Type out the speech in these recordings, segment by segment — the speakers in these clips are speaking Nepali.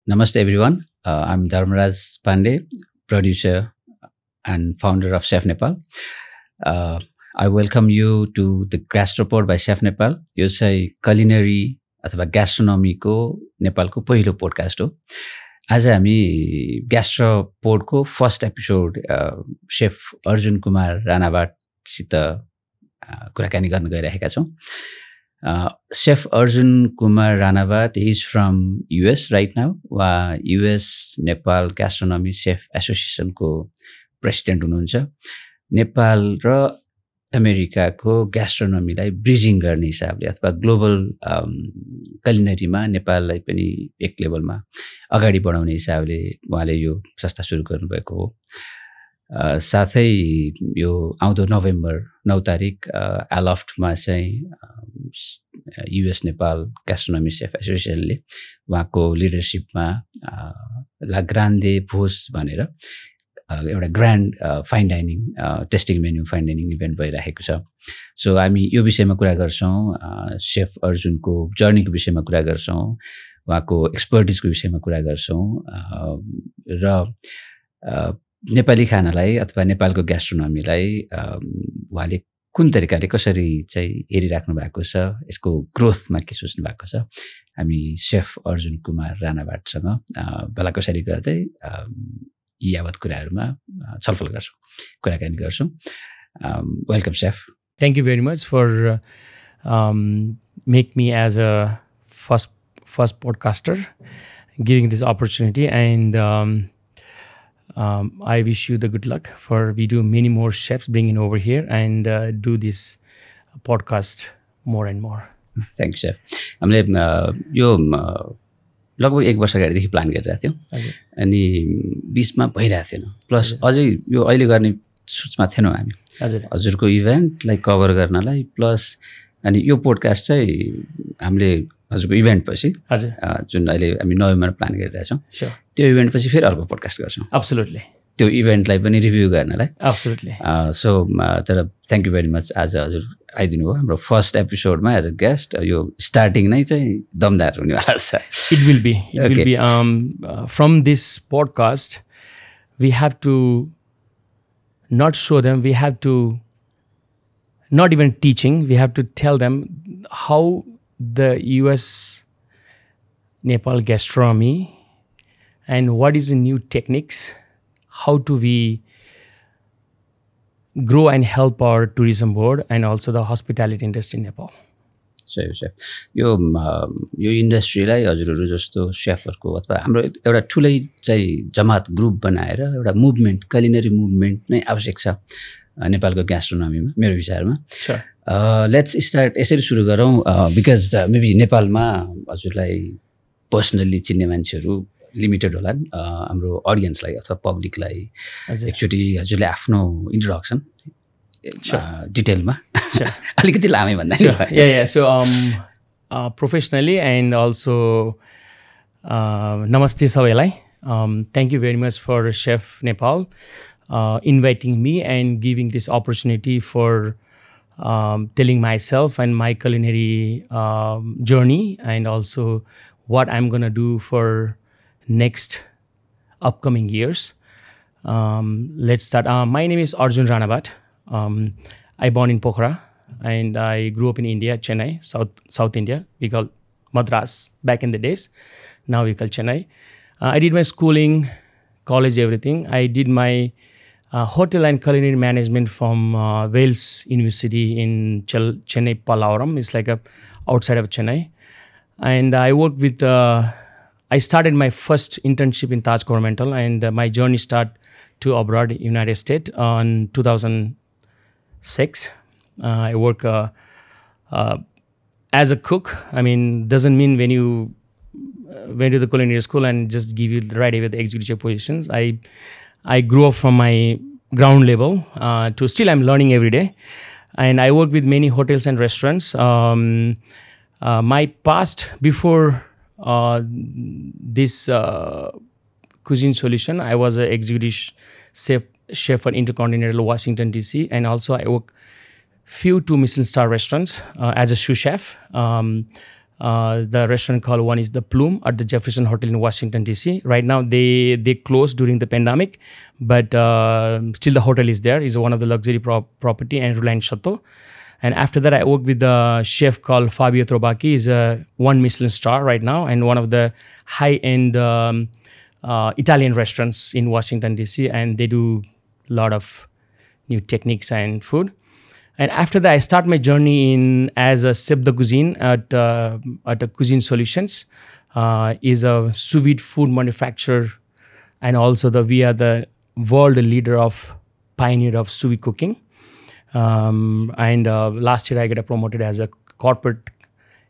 Namaste, everyone. I'm Dharmaraj Pandey, producer and founder of Chef Nepal. Uh, I welcome you to the Gastropod by Chef Nepal. यो चाहिँ culinary अथवा ग्यास्ट्रोनोमीको नेपालको पहिलो पोडकास्ट हो. आज हामी ग्यास्ट्रोपोडको first episode chef Arjun Kumar राणावाटसित कुराकानी गर्न गइरहेका छौँ. Chef Arjun Kumar Ranawat is from US right now. US Nepal Gastronomy Chef Association को president हुनुहुन्छ. नेपाल र अमेरिकाको ग्यास्ट्रोनोमीलाई ब्रिजिङ गर्ने हिसाबले अथवा ग्लोबल कलिनरीमा नेपाललाई पनि एक लेभलमा अगाडि बढाउने हिसाबले उहाँले यो संस्था सुरु गर्नुभएको हो. साथै यो आउँदो नोभेम्बर 9 तारिक एलफ्टमा चाहिँ युएस नेपाल ग्यास्ट्रोनोमी सेफ एसोसिएसनले उहाँको लिडरसिपमा ला ग्रान्डे भोज भनेर एउटा grand fine dining testing menu fine dining event भइरहेको छ. सो हामी यो विषयमा कुरा गर्छौँ, शेफ अर्जुनको जर्नीको विषयमा कुरा गर्छौँ, उहाँको एक्सपर्टिजको विषयमा कुरा गर्छौँ र नेपाली खानालाई अथवा नेपालको ग्यास्ट्रोनोमीलाई उहाँले कुन तरिकाले कसरी चाहिँ हेरिराख्नु भएको छ, यसको ग्रोथमा के सोच्नु भएको छ, हामी शेफ अर्जुन कुमार राणावाटसँग भलाकुसारी गर्दै यी यावत कुराहरूमा छलफल गर्छौँ, कुराकानी गर्छौँ. Welcome chef. Thank you very much for make me as a first podcaster, giving this opportunity, and I wish you the good luck for we do many more chefs bringing over here and do this podcast more and more. Thank you, chef. हामीले यो लगभग 1 वर्ष अगाडिदेखि प्लान गरिरहेको थियौँ अनि 20मा भइरहेको थिएन. प्लस अझै यो अहिले गर्ने सोचमा थिएनौँ हामी हजुरको इभेन्टलाई कभर गर्नलाई. प्लस अनि यो पोडकास्ट चाहिँ हामीले हजुरको इभेन्ट पछि जुन अहिले हामी नोभेम्बरमा प्लान गरिरहेछौँ त्यो इभेन्ट पछि फेरि अर्को पोडकास्ट गर्छौँ. एब्सोल्युटली त्यो इभेन्टलाई पनि रिभ्यू गर्नलाई. एब्सोल्युटली. सो तर थ्याङ्क यू भेरी मच आज हजुर आइदिनु भयो हाम्रो फर्स्ट एपिसोडमा एज अ गेस्ट. यो स्टार्टिङ नै चाहिँ दमदार हुनेवाला छ. It will be from this podcast we have to not show them, we have to not even teaching, we have to tell them how the US Nepal gastronomy and what is the new techniques, how do we grow and help our tourism board and also the hospitality industry in Nepal. सही सेफ. यो इन्डस्ट्रीलाई हजुरहरू जस्तो सेफहरूको अथवा हाम्रो एउटा ठुलै चाहिँ जमात ग्रुप बनाएर एउटा मुभमेन्ट कलिनरी मुभमेन्ट नै आवश्यक छ नेपालको ग्यास्ट्रोनोमीमा मेरो विचारमा. लेट्स स्टार्ट यसरी सुरु गरौँ बिकज मेबी नेपालमा हजुरलाई पर्सनल्ली चिन्ने मान्छेहरू लिमिटेड होलान्. हाम्रो अडियन्सलाई अथवा पब्लिकलाई एकचोटि हजुरले आफ्नो इन्ट्रोडक्सन डिटेलमा अलिकति लामै भन्दा. So professionally and also namaste sabaiलाई. Thank you very much for Chef Nepal inviting me and giving this opportunity for telling myself and my culinary journey and also what I'm gonna do for next upcoming years. Let's start. My name is Arjun Ranawat. I born in Pokhara and I grew up in India, Chennai, South India. We call Madras back in the days. Now we call Chennai. I did my schooling, college, everything. I did my hotel and culinary management from Wales University in Chennai, Pallavaram. It's like outside of Chennai. And I worked with, I started my first internship in Taj Coromandel and my journey started to abroad, United States on 2006. I work as a cook. I mean, doesn't mean when you went to the culinary school and just give you right away the executive positions. I grew up from my ground level to still I'm learning every day. And I work with many hotels and restaurants. My past before this cuisine solution, I was an executive chef for Intercontinental Washington DC, and also I work few 2 Michelin star restaurants as a sous chef. The restaurant called one is the Plume at the Jefferson Hotel in Washington DC. Right now they closed during the pandemic, but still the hotel is there. It's one of the luxury property and Reliance Chateau. And after that, I worked with a chef called Fabio Trobacchi. He's a 1 Michelin star right now and one of the high-end Italian restaurants in Washington DC, and they do a lot of new techniques and food. And after that, I start my journey as a chef de cuisine at a Cuisine Solutions. Is a sous vide food manufacturer, and also we are the world leader of pioneer of sous vide cooking. And last year I got promoted as a corporate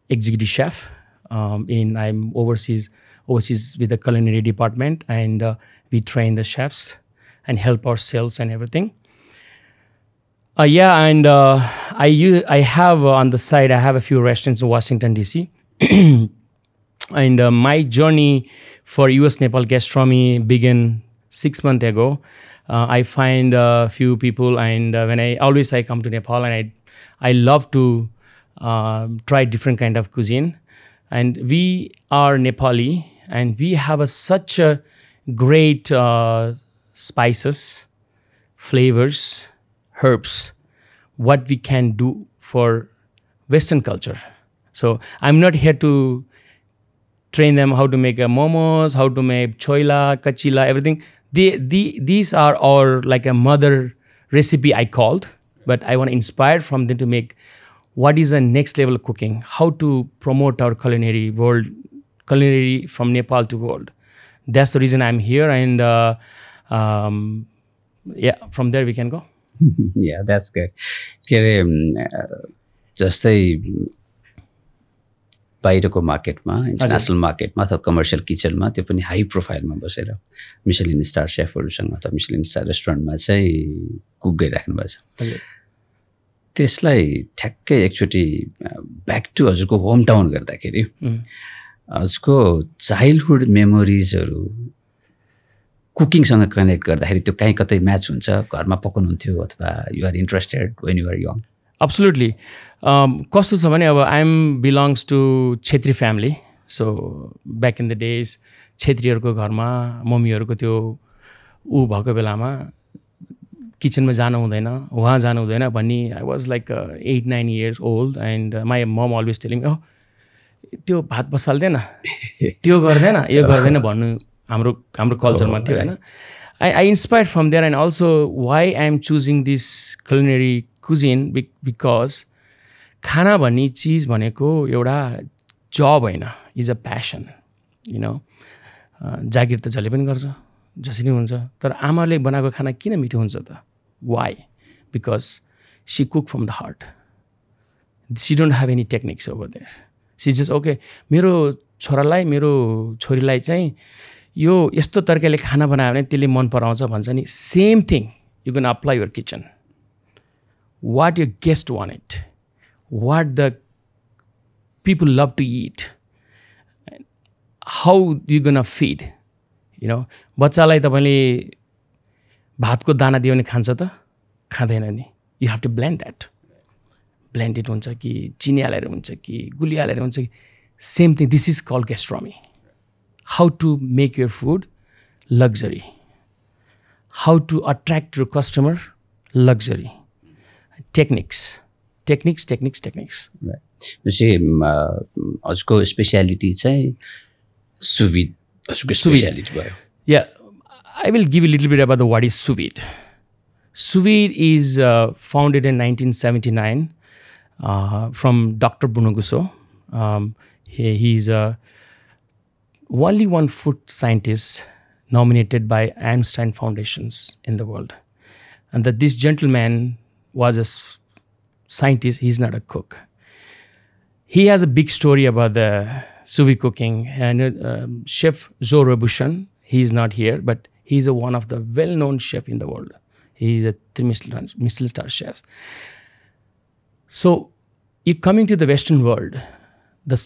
executive chef. I'm overseas with the culinary department, and we train the chefs and help our sales and everything. I have on the side, I have a few restaurants in Washington, D.C. And my journey for U.S. Nepal gastronomy began 6 months ago. I find a few people, and when I come to Nepal, and I love to try different kind of cuisine. And we are Nepali, and we have such a great spices, flavors, herbs, what we can do for Western culture. So I'm not here to train them how to make momos, how to make choila, kachila, everything. These are our like a mother recipe I called, but I want to inspire from them to make what is the next level of cooking, how to promote our culinary from Nepal to world. That's the reason I'm here, and from there we can go. Yeah, that's good. के अरे जस्तै बाहिरको मार्केटमा, इन्टरनेसनल मार्केटमा अथवा कमर्सियल किचनमा, त्यो पनि हाई प्रोफाइलमा बसेर मिशेलिन स्टार सेफहरूसँग अथवा मिशेलिन स्टार रेस्टुरेन्टमा चाहिँ कुक गरिराख्नु भएको छ। त्यसलाई ठ्याक्कै एकचोटि ब्याक टु हजुरको होम टाउन गर्दाखेरि हजुरको चाइल्डहुड मेमोरिजहरू कुकिङसँग कनेक्ट गर्दाखेरि त्यो कहीँ कतै म्याच हुन्छ? घरमा पकाउनुहुन्थ्यो अथवा you are interested when you are young? Absolutely. कस्तो छ भने अब I'm belongs to Chhetri family. So back in the days छेत्रीहरूको घरमा मम्मीहरूको त्यो भएको बेलामा किचनमा जानु हुँदैन, वहाँ जानु हुँदैन भन्ने. I was like 8-9 years old, and my mom always telling, त्यो भात बसाल्दैन, त्यो गर्दैन, यो गर्दैन भन्नु हाम्रो कल्चरमा थियो होइन. I inspired from there, and also why I'm choosing this culinary cuisine because खाना भन्ने चिज भनेको एउटा जब होइन, is a passion. You know, जागिर त जसले पनि गर्छ, जसरी हुन्छ, तर आमाले बनाएको खाना किन मिठो हुन्छ त? Why? Because she cook from the heart. She don't have any techniques over there. She just okay, मेरो छोरालाई, मेरो छोरीलाई चाहिँ यो यस्तो तरिकाले खाना बनायो भने त्यसले मन पराउँछ भन्छ नि. Same thing you can apply your kitchen. What your guest want it, what the people love to it, how you gonna feed. You know, बच्चालाई तपाईँले भातको दाना दियो भने खान्छ त? खाँदैन नि. You have to blend that. Blended हुन्छ कि चिनी हालेर हुन्छ कि गुली हालेर हुन्छ कि, same thing. This is called gastronomy. How to make your food luxury. How to attract your customer luxury. Techniques. Right. हजुरको स्पेसियालिटी चाहिँ sous vide. हजुरको स्पेसियालिटी भयो. Yeah, I will give you a little bit about what is sous vide. Sous vide is founded in 1979 from Dr. Bruno Gusso. He's only one food scientist nominated by Einstein Foundations in the world. And that this gentleman was a scientist, he's not a cook. He has a big story about the sous vide cooking. And Chef Joe Robuchon, he's not here, but he's one of the well-known chef in the world. He's a 3 Michelin star chef. So, you coming to the Western world, the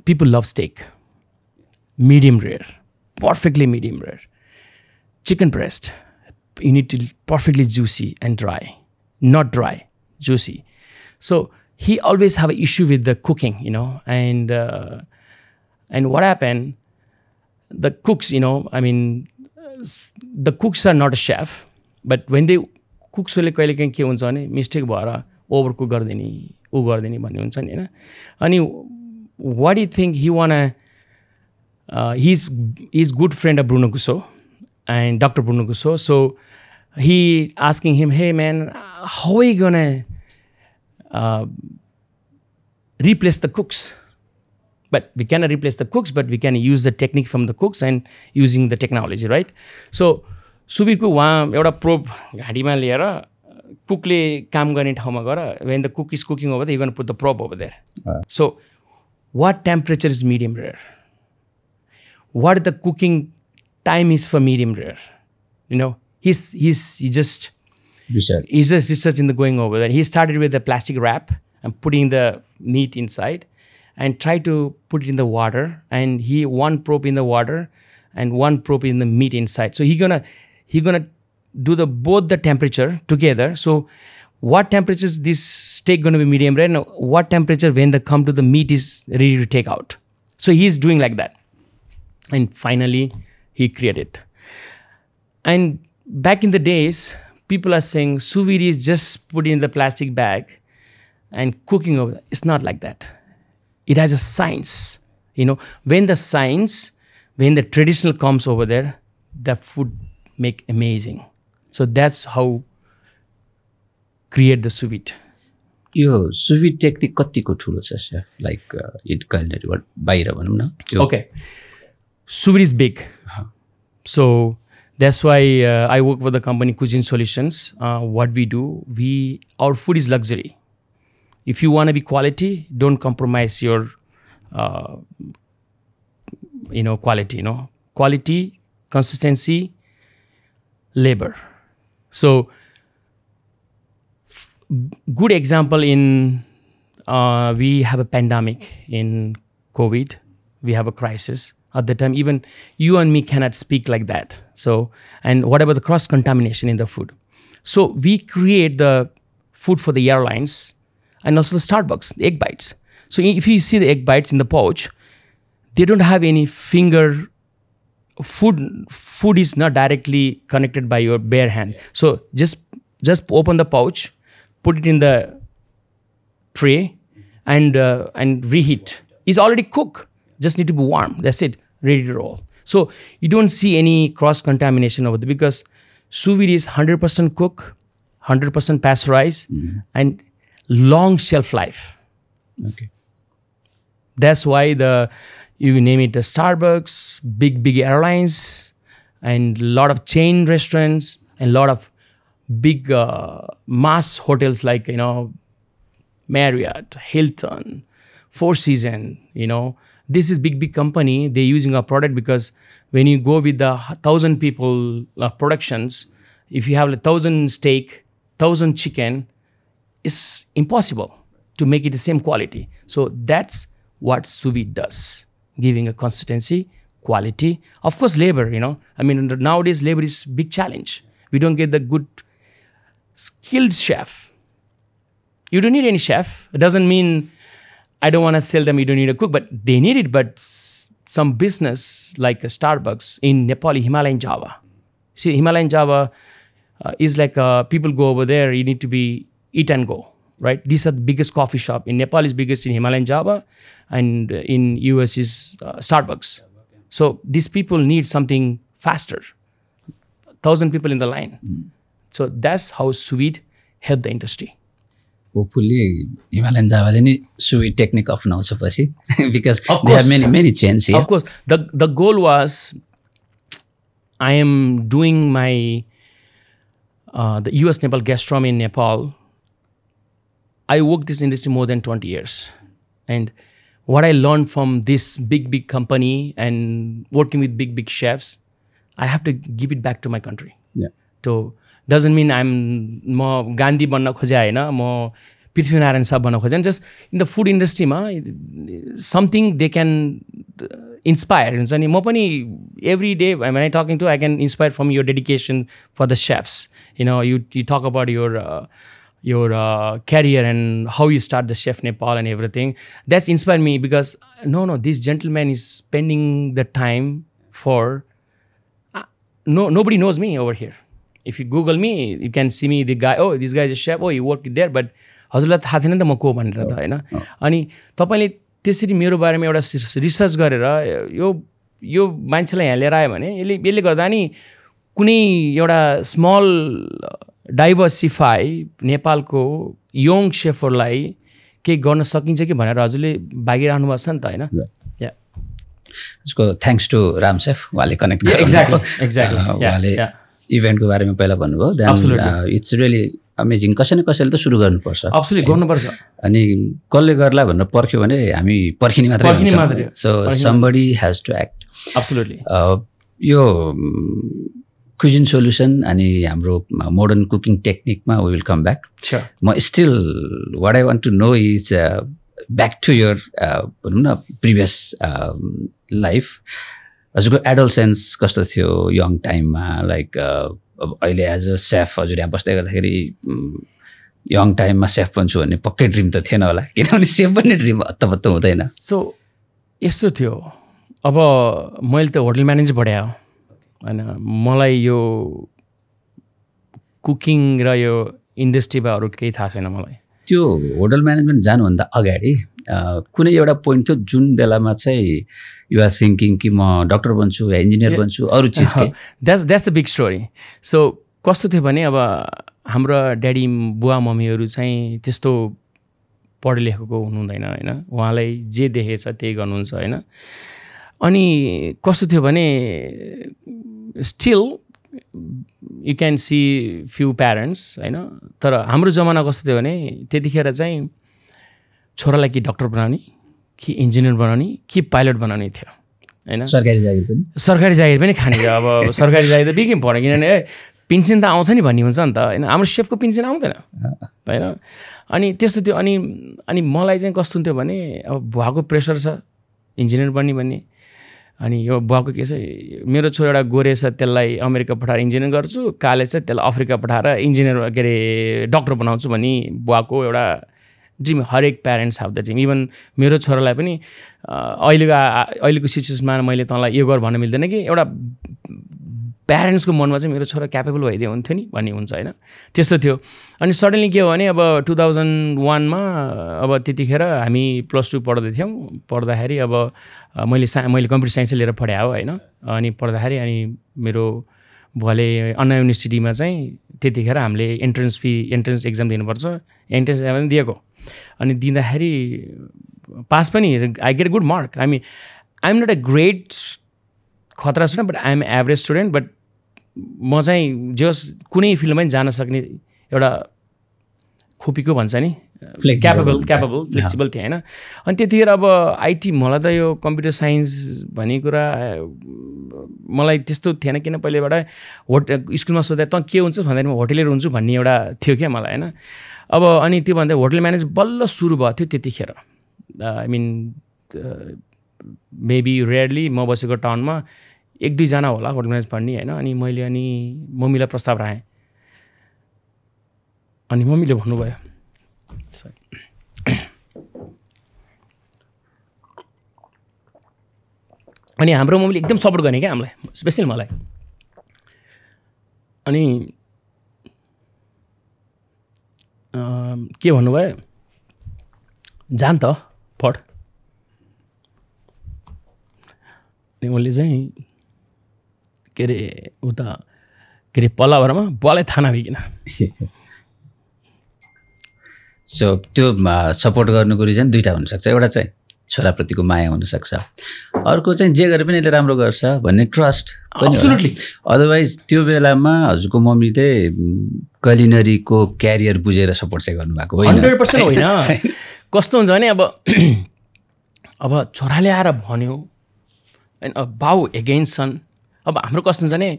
people love steak. Medium rare, perfectly medium rare. Chicken breast, you need to perfectly juicy and dry, not dry, juicy. So he always have an issue with the cooking, and what happened, the cooks, the cooks are not a chef, but when they cooks ले कहिले काहीँ के हुन्छ भने मिस्टेक भएर ओभर कुक गर्दिने उ गर्दिने भन्ने हुन्छ नि हैन अनि what do you think he wanna he's good friend of Bruno Gusso and Dr. Bruno Gusso, so he asking him, hey man, how are you gonna replace the cooks? But we cannot replace the cooks, but we can use the technique from the cooks and using the technology, right? So सुबीरको उहाँ एउटा प्रोब घाँटीमा लिएर कुकले काम गर्ने ठाउँमा गएर when the cook is cooking over there, you're going to put the probe over there. So what temperature is medium rare? What the cooking time is for medium rare? He's just research in the going over there. He started with a plastic wrap and putting the meat inside and try to put it in the water, and one probe in the water and one probe in the meat inside. So he gonna do both the temperature together. So what temperature is this steak gonna be medium rare? And what temperature when the come to the meat is ready to take out? So he's doing like that, and finally he created. And back in the days, people are saying sous vide is just put in the plastic bag and cooking over there. It's not like that. It has a science. When the traditional comes over there, the food make amazing. So that's how create the sous vide. यो sous vide टेक्निक कतिको ठुलो छ शेफ लाइक इट कल्चर बाहिर भनौं न Okay, sous vide is big. So that's why I work for the company Cuisine Solutions. What we do, our food is luxury. If you want to be quality, don't compromise your quality. Quality, consistency, labor. So good example in we have a pandemic in COVID. We have a crisis at the time. Even you and me cannot speak like that. So, and what about the cross contamination in the food? So we create the food for the airlines and also the Starbucks, the egg bites. So if you see the egg bites in the pouch, they don't have any finger. Food is not directly connected by your bare hand. So just open the pouch, put it in the tray, and reheat. It's already cooked. Just need to be warm. That's it. Ready to roll. So you don't see any cross contamination over there because sous vide is 100% cook, 100% pasteurized, and long shelf life. Okay. That's why you name it the Starbucks, big airlines, and a lot of chain restaurants, and a lot of big mass hotels like Marriott, Hilton, Four Seasons. This is big company. They're using our product because when you go with the 1,000 people productions, if you have 1,000 steak, 1,000 chicken, it's impossible to make it the same quality. So that's what sous vide does, giving a consistency, quality. Of course, labor, nowadays labor is a big challenge. We don't get the good skilled chef. You don't need any chef. It doesn't mean I don't want to sell them, you don't need a cook, but they need it. But some business like a Starbucks in Nepali, Himalayan Java. See, Himalayan Java is like people go over there, you need to be eat and go, right? These are the biggest coffee shop. In Nepal is biggest in Himalayan Java, and in US is Starbucks. So these people need something faster. 1,000 people in the line. So that's how sous vide helped the industry. Hopefully, Himalayan Java then sous vide technique apnaउँछ पछि because they have many chains here. Of course, the goal was I am doing my the US Nepal gastronomy in Nepal. I worked this industry more than 20 years, and what I learned from this big company and working with big chefs, I have to give it back to my country. Yeah. So doesn't mean म गान्धी बन्न खोजे हैन, म पृथ्वीनारायण शाह बन्न खोजे. Just in the food industry something they can inspire. हुन्छ नि म पनि every day when I talking to, I can inspire from your dedication for the chefs. You talk about your your career and how you start the Chef Nepal and everything. That's inspired me because this gentleman is spending the time for nobody knows me over here. If you Google me, you can see me, the guy, oh, this guy is a chef, oh, you work there, but हजुरलाई थाहा थिएन नि त म को भनेर त हैन. अनि तपाईले त्यसरी मेरो बारेमा एउटा रिसर्च गरेर यो मान्छेलाई यहाँ लिएर आयो भने यसले गर्दा नि कुनै एउटा स्मल डाइभर्सिफाई नेपालको यङ शेफहरूलाई केही गर्न सकिन्छ कि भनेर हजुरले भागिरहनु भएको छ नि त हैन. उसको थ्याङ्क्स टु राम शेफ, उहाँले कनेक्ट गर्नु. एक्ज्याक्टली उहाँले इभेन्टको बारेमा पहिला भन्नुभयो. Then it's really amazing. कसैले त सुरु गर्नुपर्छ. एब्सोल्युटली गर्नुपर्छ. अनि कसले गर्ला भनेर पर्ख्यो भने हामी पर्खिने मात्रै हुन्छ. So somebody has to act. Absolutely. यो क्युजिन सोल्युसन अनि हाम्रो मोडर्न कुकिङ टेक्निकमा वी विल कम ब्याक. म still what I want to know is back to your भनौँ न प्रिभियस लाइफ. हजुरको एडोलसेन्स कस्तो थियो यङ टाइममा? लाइक अब अहिले एज अ सेफ हजुर यहाँ बस्दै गर्दाखेरि यङ टाइममा सेफ बन्छु भन्ने पक्कै ड्रिम त थिएन होला, किनभने सेफ बन्ने ड्रिम हत्तपत्त हुँदैन. सो यस्तो थियो. अब मैले त होटल म्यानेजर पढायो होइन. मलाई यो कुकिङ र यो इन्डस्ट्रीमा अरू केही थाहा छैन मलाई. त्यो होटल म्यानेजमेन्ट जानुभन्दा अगाडि कुनै एउटा पोइन्ट थियो जुन बेलामा चाहिँ यु आर थिङ्किङ कि म डक्टर बन्छु या इन्जिनियर बन्छु अरू चिज? That's the big story. So कस्तो थियो भने अब हाम्रो ड्याडी बुवा मम्मीहरू चाहिँ त्यस्तो पढे लेखेको हुनुहुँदैन होइन. उहाँलाई जे देखेछ त्यही गर्नुहुन्छ होइन. अनि कस्तो थियो भने still you can see few parents होइन. तर हाम्रो जमाना कस्तो थियो भने त्यतिखेर चाहिँ छोरालाई कि डक्टर बनाउने कि इन्जिनियर बनाउने कि पाइलट बनाउने थियो होइन. सरकारी जागिर पनि खाने. अब सरकारी जागिर त बिकै पऱ्यो, किनभने पेन्सन त आउँछ नि भन्ने हुन्छ नि त होइन. हाम्रो सेफको पेन्सन आउँदैन होइन. अनि त्यस्तो थियो. अनि मलाई चाहिँ कस्तो हुन्थ्यो भने अब बुवाको प्रेसर छ इन्जिनियर बन्ने भन्ने. अनि यो बुवाको के छ, मेरो छोरा एउटा गोरे छ त्यसलाई अमेरिका पठाएर इन्जिनियर गर्छु, काले छ त्यसलाई अफ्रिका पठाएर इन्जिनियर के अरे डक्टर बनाउँछु भन्ने बुवाको एउटा ड्रिम. हरेक प्यारेन्ट्स हाभ द ड्रिम. इभन मेरो छोरालाई पनि अहिलेको सिचुएसनमा मैले तँलाई यो गर भन्न मिल्दैन कि एउटा प्यारेन्ट्सको मनमा चाहिँ मेरो छोरा क्यापेबल भइदियो हुन्थ्यो नि भन्ने हुन्छ होइन. त्यस्तो थियो. अनि सडनली के हो भने अब 2001मा अब त्यतिखेर हामी +2 पढ्दै थियौँ. पढ्दाखेरि अब मैले कम्प्युटर साइन्स लिएर पढाएँ होइन. अनि पढ्दाखेरि अनि मेरो बुवाले अन्ना युनिभर्सिटीमा चाहिँ त्यतिखेर हामीले एन्ट्रेन्स एक्जाम दिनुपर्छ. एन्ट्रेन्स एक्जाम दिएको. अनि दिँदाखेरि पास पनि I get good mark. I am not a great खतरा student but I am average student. But म चाहिँ कुनै फिल्डमा पनि जान सक्ने एउटा खोपीको भन्छ नि क्यापेबल फ्लेक्सिबल थिएँ होइन. अनि त्यतिखेर अब आइटी मलाई त यो कम्प्युटर साइन्स भन्ने कुरा मलाई त्यस्तो थिएन. किन पहिलेबाट स्कुलमा सोध्दा तँ के हुन्छ भन्दाखेरि म होटेलियर हुन्छु भन्ने एउटा थियो क्या मलाई होइन. अब अनि त्यो भन्दा होटल म्यानेज बल्ल सुरु भएको थियो त्यतिखेर. आई मिन मेबी रेयरली म बसेको टाउनमा 1-2 जना होला होटल म्यानेज पढ्ने होइन. अनि मैले अनि मम्मीलाई प्रस्ताव राखेँ. अनि मम्मीले भन्नुभयो अनि हाम्रो मम्मीले एकदम सपोर्ट गर्ने क्या हामीलाई, स्पेसली मलाई. अनि के भन्नुभयो, जान त पढ. अनि उसले चाहिँ के अरे उता के अरे पल्लाभरमा बुवालाई थाहा नभइकन. सो त्यो सपोर्ट गर्नुको रिजन दुईवटा हुनसक्छ. एउटा चाहिँ छोराप्रतिको माया हुनसक्छ, अर्को चाहिँ जे गरे पनि यसले राम्रो गर्छ भन्ने ट्रस्ट. एब्सोल्युटली. अदरवाइज त्यो बेलामा हजुरको मम्मीले कुलिनरीको क्यारियर बुझेर सपोर्ट चाहिँ गर्नुभएको होइन. 100% होइन. कस्तो हुन्छ भने अब छोराले आएर भन्यो होइन, बाउ एगेन्स्ट छन्. अब हाम्रो कस्तो हुन्छ भने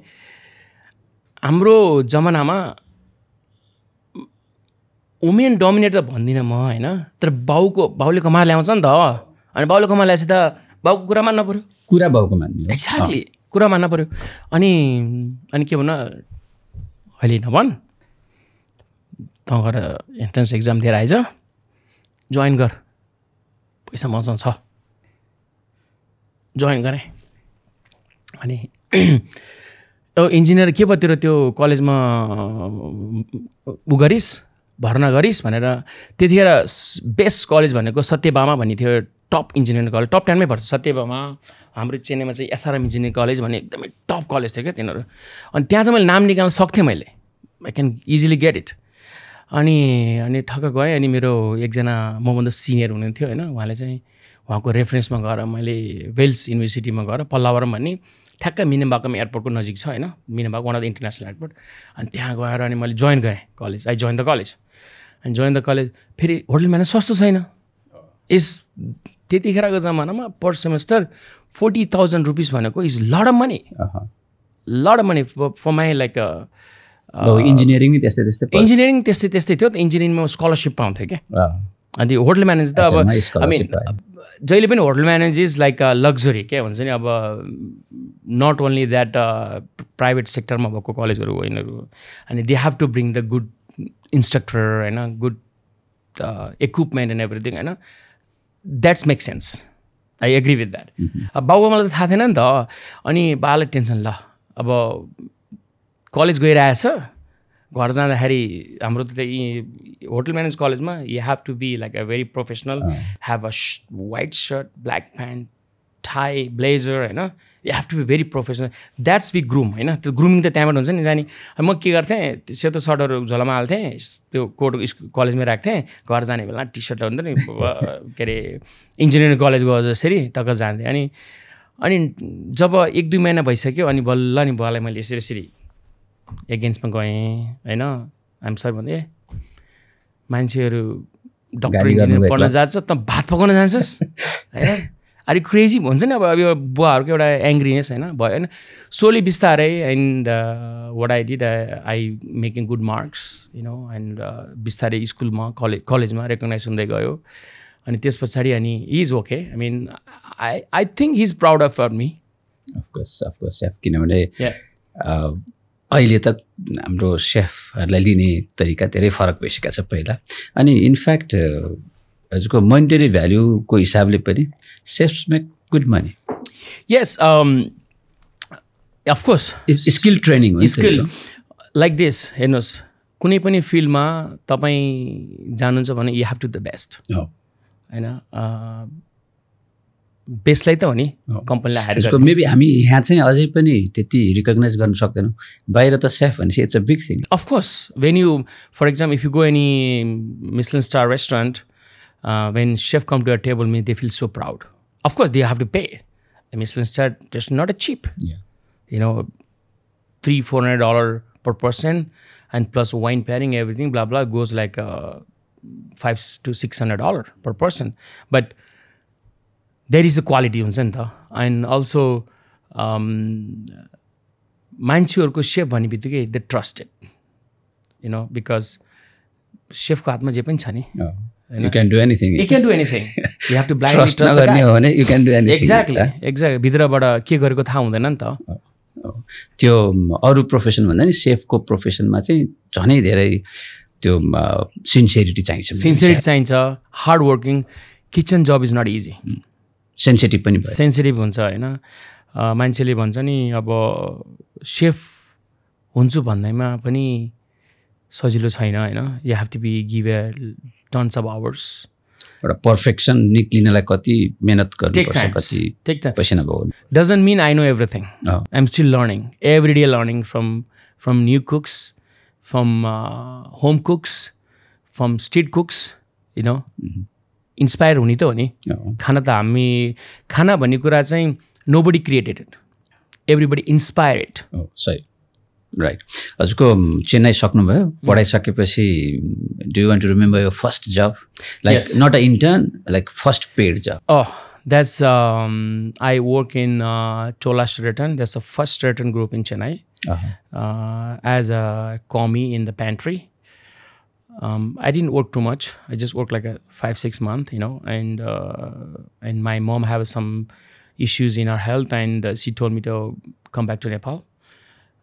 हाम्रो जमानामा वुमेन डोमिनेट त भन्दिनँ म होइन. तर बाउले कमाएर ल्याउँछ नि त. अनि बाउले कमाएर ल्याएपछि त बाउको कुरा मान्न पऱ्यो. कुरा बाउको मान्नु. एक्ज्याक्टली कुरा मान्न पऱ्यो. अनि के भन्नु अहिले नभन् त त गएर एन्ट्रेन्स एक्जाम दिएर आइज जोइन गर पैसा मसँग छ जोइन गरेँ अनि इन्जिनियर के भयो त्यो कलेजमा उ गरिस् भर्ना गरिस् भनेर त्यतिखेर बेस्ट कलेज भनेको सत्यभामा भन्ने थियो टप इन्जिनियरिङ कलेज टप 10मै पर्छ सत्यभामा हाम्रो चेन्नईमा चाहिँ एसआरएम इन्जिनियरिङ कलेज भन्ने एकदमै टप कलेज थियो क्या तिनीहरू अनि त्यहाँ चाहिँ मैले नाम निकाल्न सक्थेँ मैले I can easily get it अनि ठक्क गएँ अनि मेरो एकजना मभन्दा सिनियर हुनुहुन्थ्यो होइन उहाँले चाहिँ उहाँको रेफरेन्समा गएर मैले वेल्स युनिभर्सिटीमा गएर पल्लावरम भन्ने ठ्याक्क मिनेम्बाकम एयरपोर्टको नजिक छ होइन Meenambakkam one of the international airport अनि त्यहाँ गएर अनि मैले जोइन गरेँ college I join the college अनि जोइन द कलेज फेरि होटल म्यानेज सस्तो छैन त्यतिखेरको जमानामा पर सेमेस्टर 40,000 रुपिस भनेको is lot of money for my like engineering engineering त्यस्तै थियो इन्जिनियरिङमा स्कलरसिप पाउँथ्यो क्या अनि होटल म्यानेज त अब आई मिन जहिले पनि hotel manage is like a luxury के भन्छ नि अब नट ओन्ली द्याट प्राइभेट सेक्टरमा भएको कलेजहरू हो यिनीहरू अनि they have to bring the good instructor होइन गुड इक्विपमेन्ट एन्ड एभ्रिथिङ होइन that's make sense I agree with that अब बाबुआमालाई त थाहा थिएन नि त अनि बाबालाई टेन्सन ल अब कलेज गइरहेछ घर जाँदाखेरि हाम्रो त होटल म्यानेज कलेजमा you have to be like a very professional have a white shirt black pant tie blazer होइन you have to be very professional that's be groom होइन त्यो ग्रुमिङ त त्यहाँबाट हुन्छ नि जाने म के गर्थेँ सेतो सर्टहरू झोलामा हाल्थेँ त्यो कोट कलेजमै राख्थेँ घर जाने बेला टी सर्ट हुन्छ नि के अरे इन्जिनियरिङ कलेज गयो जसरी टक्क जान्थेँ अनि जब 1-2 महिना भइसक्यो अनि बल्ल नि बुवालाई मैले यसरी एगेन्स्टमा गएँ होइन आइएम सरी भन्दै मान्छेहरू डक्टर इन्जिनियर पढ्न जान्छ त भात पकाउन जान्छस् होइन अलिक क्रेजी हुन्छ नि अब यो बुवाहरूको एउटा एङ्ग्रिनेस होइन भयो होइन सोली बिस्तारै and what I did I making good marks you know and बिस्तारै स्कुलमा कलेजमा रेकगनाइज हुँदै गयो अनि त्यस पछाडि अनि he is okay I mean I think he is proud of me of course chef किनभने अहिले त हाम्रो सेफहरूलाई लिने तरिका धेरै फरक भइसकेको छ पहिला अनि इनफ्याक्ट हजुरको मोनिटरी भ्याल्युको हिसाबले पनि chefs make good money yes of course skill training हो स्किल लाइक दिस हेर्नुहोस् कुनै पनि फिल्डमा तपाईँ जानुहुन्छ भने you have to the best होइन बेस्टलाई त हो नि कम्पनीलाई हायर गर्ने मेबी हामी यहाँ चाहिँ अझै पनि त्यति रिकग्नाइज गर्न सक्दैनौँ बाहिर त सेफ भनेपछि it's a big thing of course when you for example if you go any Michelin star restaurant when chef come to a table means they feel so proud of course they have to pay Michelin star it's not a cheap you know $300-400 per person and plus wine pairing everything blah blah goes like $500 to $600 per person but there is a quality हुन्छ नि त and also मान्छेहरूको सेफ भन्ने बित्तिकै they trusted you know because सेफको हातमा जे पनि छ नि You can do anything. You can do anything. You have to blindly trust the guy. You can do anything. Exactly. भित्रबाट के गरेको थाहा हुँदैन नि त त्यो अरू प्रोफेसन भन्दा नि सेफको प्रोफेसनमा चाहिँ झनै धेरै त्यो सिन्सियरिटी चाहिन्छ hard working kitchen job is not easy sensitive पनि भयो सेन्सिटिभ हुन्छ होइन मान्छेले भन्छ नि अब सेफ हुन्छु भन्दैमा पनि सजिलो छैन होइन you have to be give a tons of hours एउटा पर्फेक्सन निक्लिनलाई कति मेहनत गर्नुपर्छ कति पैसा भयो doesn't mean I know everything I am still learning every day learning from new cooks from home cooks from street cooks you know inspire हुने त हो नि खाना त हामी खाना भन्ने कुरा चाहिँ nobody created it everybody inspired सही राइट हजुरको चेन्नई सक्नुभयो पढाइसकेपछि do you want to remember your first job like not a intern like first paid job that's I work in Chola Sheraton. That's the first Sheraton group in Chennai. As a commie in the pantry. I didn't work too much. I just worked like a 5-6 month, you know, and my mom had some issues in her health, and she told me to come back to Nepal,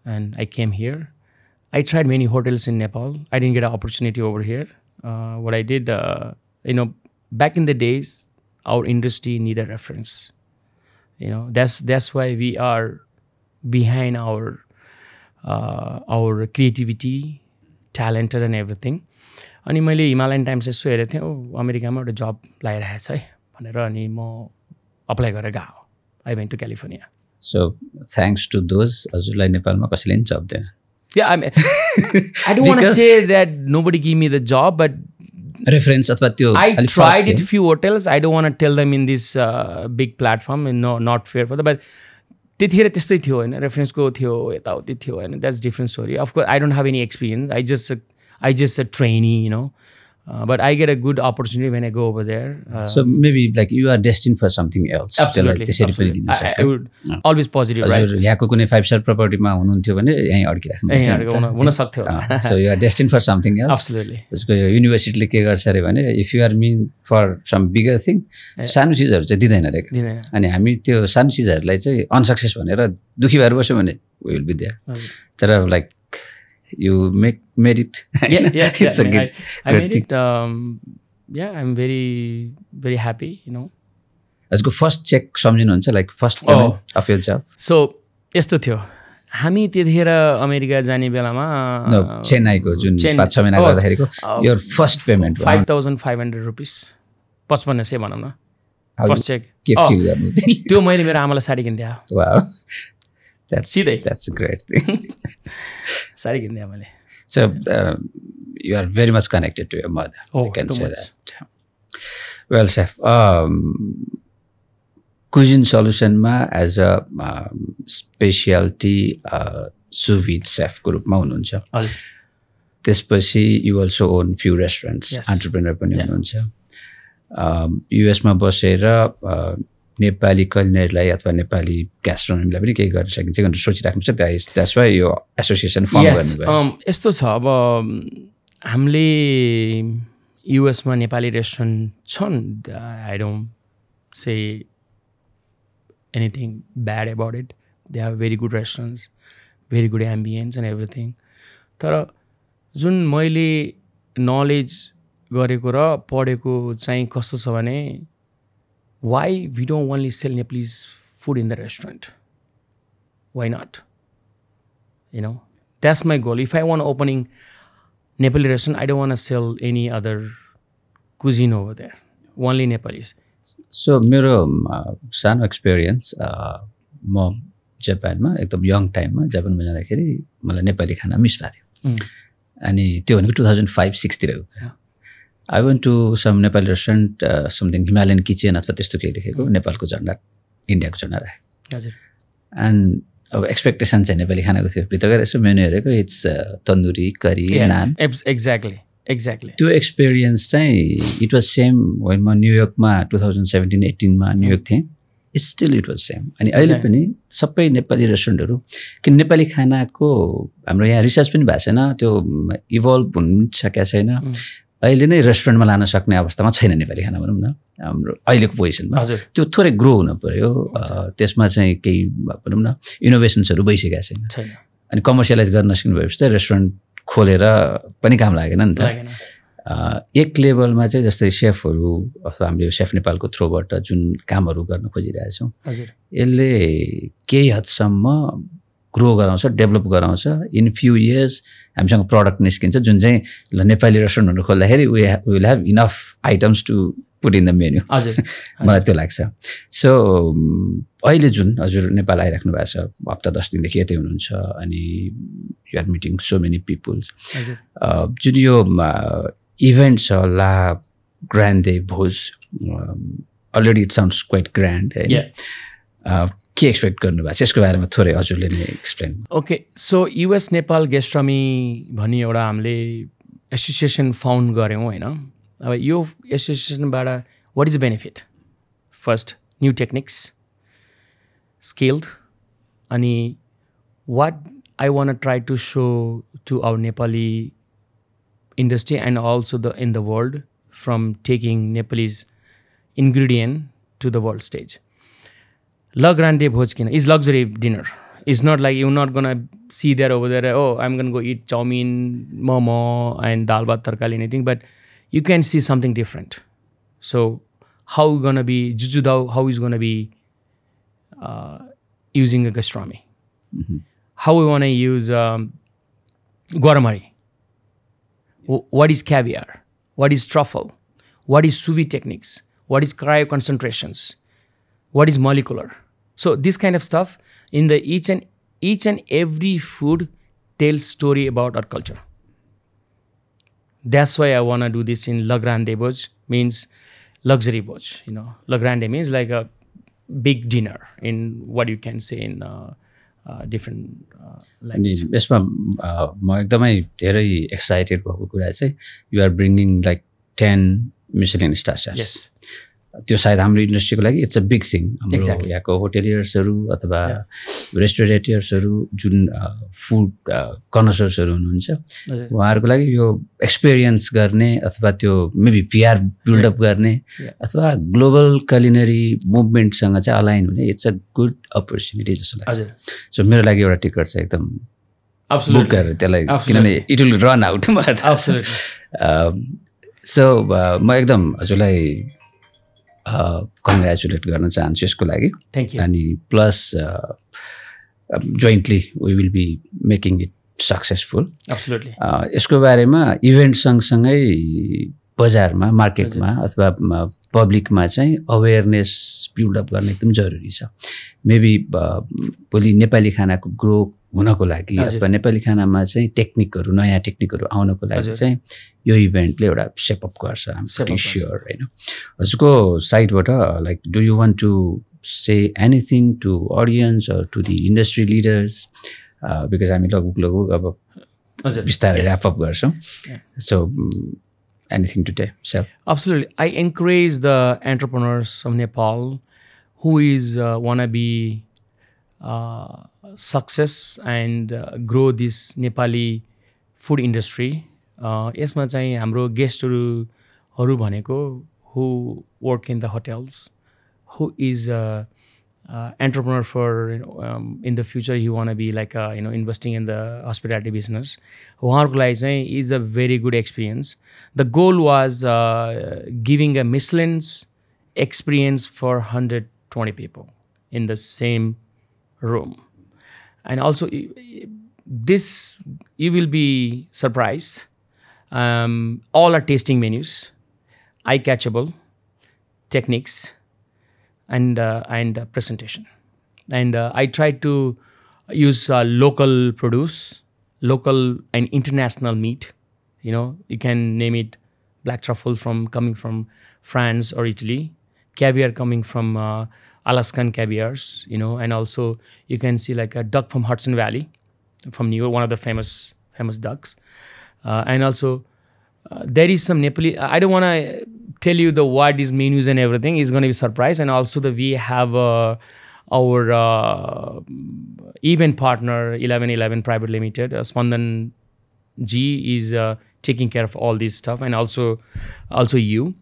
and I came here, I tried many hotels in Nepal. I didn't get an opportunity over here. What I did, back in the days, our industry needed reference. That's why we are behind our creativity, talented and everything. अनि मैले हिमालयन टाइम्स यसो हेरेको थिएँ अमेरिकामा एउटा जब लगाइरहेको छ है भनेर अनि म अप्लाई गरेर गएको I went to California so thanks to those हजुरलाई नेपालमा कसैले पनि जब दिएन Yeah, I don't want to say that nobody gave me the job, but reference अथवा त्यो I tried it few hotels. I don't want to tell them in this big platform, and no, not fair for them. But त्यतिखेर त्यस्तै थियो होइन रेफरेन्सको थियो यताउति थियो होइन that's different story of course I don't have any experience I just a trainee, but I get a good opportunity when I go over there. So maybe like you are destined for something else. Absolutely. I would always positive, right? यहाँको कुनै 5-star property-मा हुनुहुन्थ्यो भने यहीँ अड्किराख्नु हुन सक्थ्यो So you are destined for something else. Absolutely. उसको युनिभर्सिटीले के गर्छ अरे भने if you are mean for some bigger thing सानो चिजहरू चाहिँ दिँदैन रे अनि हामी त्यो सानो चिजहरूलाई चाहिँ अनसक्सेस भनेर दुखी भएर बस्यो भने we will be there. तर like you made it. Yeah. It's a good. I made it. I'm very very happy. Asको first check सम्झिनुहुन्छ like first payment of your job. So यस्तो थियो हामी त्यतिखेर अमेरिका जाने बेलामा चेन्नाईको जुन 5-6 महिना गर्दाखेरिको your first payment 5,500 रुपीस 5500 भनौँ न फर्स्ट चेक के फिल गर्नु त्यो मैले मेरो आमालाई साडी किनिदिए wow that's a great thing sari किनिदिए मैले so you are very much connected to your mother I can say that well chef cuisine solution ma as a specialty sous vide chef ko rupma hununcha त्यसपछि you also own few restaurants entrepreneur पनि हुनुहुन्छ US मा बसेर नेपाली कलिनरीलाई अथवा नेपाली ग्यास्ट्रोनोमीलाई पनि केही गर्न सकिन्छ भनेर सोचिराख्नु छ द्याट्स वाइ यो एसोसिएसन फर्म गर्नुभयो यस्तो छ अब हामीले युएसमा नेपाली रेस्टुरेन्ट छन् I don't say anything bad about it they have very good restaurants very good ambience and everything तर जुन मैले नलेज गरेको र पढेको चाहिँ कस्तो छ भने why we don't only sell Nepalese food in the restaurant? Why not? That's my goal. If I want opening Nepali restaurant, I don't want to sell any other cuisine over there. Only Nepalese. So, मेरो सानो एक्सपिरियन्स म जापानमा एकदम यङ टाइममा जापानमा जाँदाखेरि मलाई नेपाली खाना मिस भएको थियो अनि त्यो भनेको 2005-06 तिर I went to some Nepali restaurant, something Himalayan kitchen अथवा त्यस्तो केही लेखेको नेपालको झन्डा इन्डियाको झन्डा राखेको हजुर एन्ड अब एक्सपेक्टेसन चाहिँ नेपाली खानाको थियो भित्र गएर यसो मेन्यु हेरेको it's tandoori curry naan exactly त्यो एक्सपिरियन्स चाहिँ इट वाज सेम वेन म न्युयोर्कमा 2017-18 मा न्युयोर्क थिएँ it's still it was same अनि अहिले पनि सबै नेपाली रेस्टुरेन्टहरू किन नेपाली खानाको हाम्रो यहाँ रिसर्च पनि भएको छैन त्यो इभल्भ हुन्छ क्या छैन अहिले नै रेस्टुरेन्टमा लान सक्ने अवस्थामा छैन नेपाली खाना भनौँ न हाम्रो अहिलेको पोजिसनमा त्यो थोरै ग्रो हुनु पऱ्यो त्यसमा चाहिँ केही भनौँ न इनोभेसन्सहरू भइसकेको छैन अनि कमर्सियलाइज गर्न नसक्नु भएपछि त रेस्टुरेन्ट खोलेर पनि काम लागेन नि त एक लेभलमा चाहिँ जस्तै सेफहरू अथवा हामीले सेफ नेपालको थ्रोबाट जुन कामहरू गर्न खोजिरहेछौँ यसले केही हदसम्म ग्रो गराउँछ डेभलप गराउँछ इन फ्यु इयर्स हामीसँग प्रडक्ट निस्किन्छ जुन चाहिँ नेपाली रेस्टुरेन्टहरू खोल्दाखेरि we will have enough items to put in the menu मलाई त्यो लाग्छ सो अहिले जुन हजुर नेपाल आइराख्नु भएको छ हप्ता 10 दिनदेखि यतै हुनुहुन्छ अनि you are meeting so many peoples जुन यो इभेन्ट छ La Grande Bhoj already it sounds quite grand है के एक्सपेक्ट गर्नुभएको छ यसको बारेमा थोरै हजुरले नै explain okay so US Nepal gastronomy भन्ने एउटा हामीले एसोसिएसन फाउन्ड गऱ्यौँ होइन अब यो एसोसिएसनबाट what is the benefit first new techniques skilled अनि what I want try to so to our Nepali industry and also in the world from taking Nepalese ingredient to the world stage. La Grande Bhoj is luxury dinner. It's not like you're not gonna see there over there. Oh, I'm gonna go eat chow mein, momo, and dal bhat tarkali, anything. But you can see something different. So how gonna be Juju Dao? How is gonna be using a gastronomy? How we wanna use guacamole? What is caviar? What is truffle? What is sous vide techniques? What is cryo concentrations? What is molecular? So this kind of stuff in the each and every food tells story about our culture. That's why I want to do this in Le Grande Boj, means luxury Boj. Le Grande means like a big dinner in what you can say in different language. अनि यसमा म एकदमै धेरै एक्साइटेड भएको कुरा चाहिँ you are bringing like 10 Michelin star chefs. Yes. त्यो सायद हाम्रो इन्डस्ट्रीको लागि इट्स अ बिग थिङ. हाम्रो Exactly. यहाँको होटेलियर्सहरू अथवा रेस्टुरेटियर्सहरू जुन फुड कनसर्सहरू हुनुहुन्छ हजुर. उहाँहरूको लागि यो एक्सपिरियन्स गर्ने अथवा त्यो मेबी पिआर बिल्डअप गर्ने Yeah. अथवा ग्लोबल कलिनरी मुभमेन्टसँग चाहिँ अलाइन हुने इट्स अ गुड अपर्च्युनिटी जस्तो लाग्छ. हजुर. सो मेरो लागि एउटा टिकट चाहिँ एकदम बुक Absolutely. गरेर त्यसलाई Absolutely. किनभने इट विल रन आउट मलाई थाहा छ. Absolutely. सो म एकदम हजुरलाई कङ्ग्रेचुलेट गर्न चाहन्छु यसको लागि. Thank you. अनि plus jointly we will be making it successful. Absolutely. यसको बारेमा इभेन्ट सँगसँगै बजारमा मार्केटमा अथवा पब्लिकमा चाहिँ अवेरनेस बिल्डअप गर्ने एकदम जरुरी छ. मेबी भोलि नेपाली खानाको ग्रो हुनको लागि हजुर. अथवा नेपाली खानामा चाहिँ टेक्निकहरू नयाँ टेक्निकहरू आउनको लागि हजुर. चाहिँ यो इभेन्टले एउटा सेपअप गर्छ. आइम Shape up प्रिटी गर्छ. स्योर होइन. हजुरको साइडबाट like do you want to say anything to audience or to the industry leaders because हामी लगभग अब हजुर. बिस्तारै Yes. ऱ्यापअप गर्छौँ. Yeah. So anything to say? Absolutely. I encourage the entrepreneurs of Nepal who is wanna be success and grow this Nepali food industry. यसमा चाहिँ हाम्रो गेस्टहरू भनेको who work in the hotels, who is entrepreneur for in the future he want to be like investing in the hospitality business. उहाँहरूको लागि चाहिँ is a very good experience. The goal was giving a Michelin's experience for 120 people in the same room. And also this you will be surprised. All are tasting menus, eye catchable techniques, and presentation. And I try to use local produce, local and international meat. You can name it black truffle coming from France or Italy, caviar coming from Alaskan caviars, and also you can see like a duck from Hudson Valley, from New York, one of the famous ducks. And also there is some Nepali, I don't want to tell you the what is menus and everything, is going to be surprise. And also we have our event partner 1111 Private Limited, Spandan G is taking care of all this stuff, and also you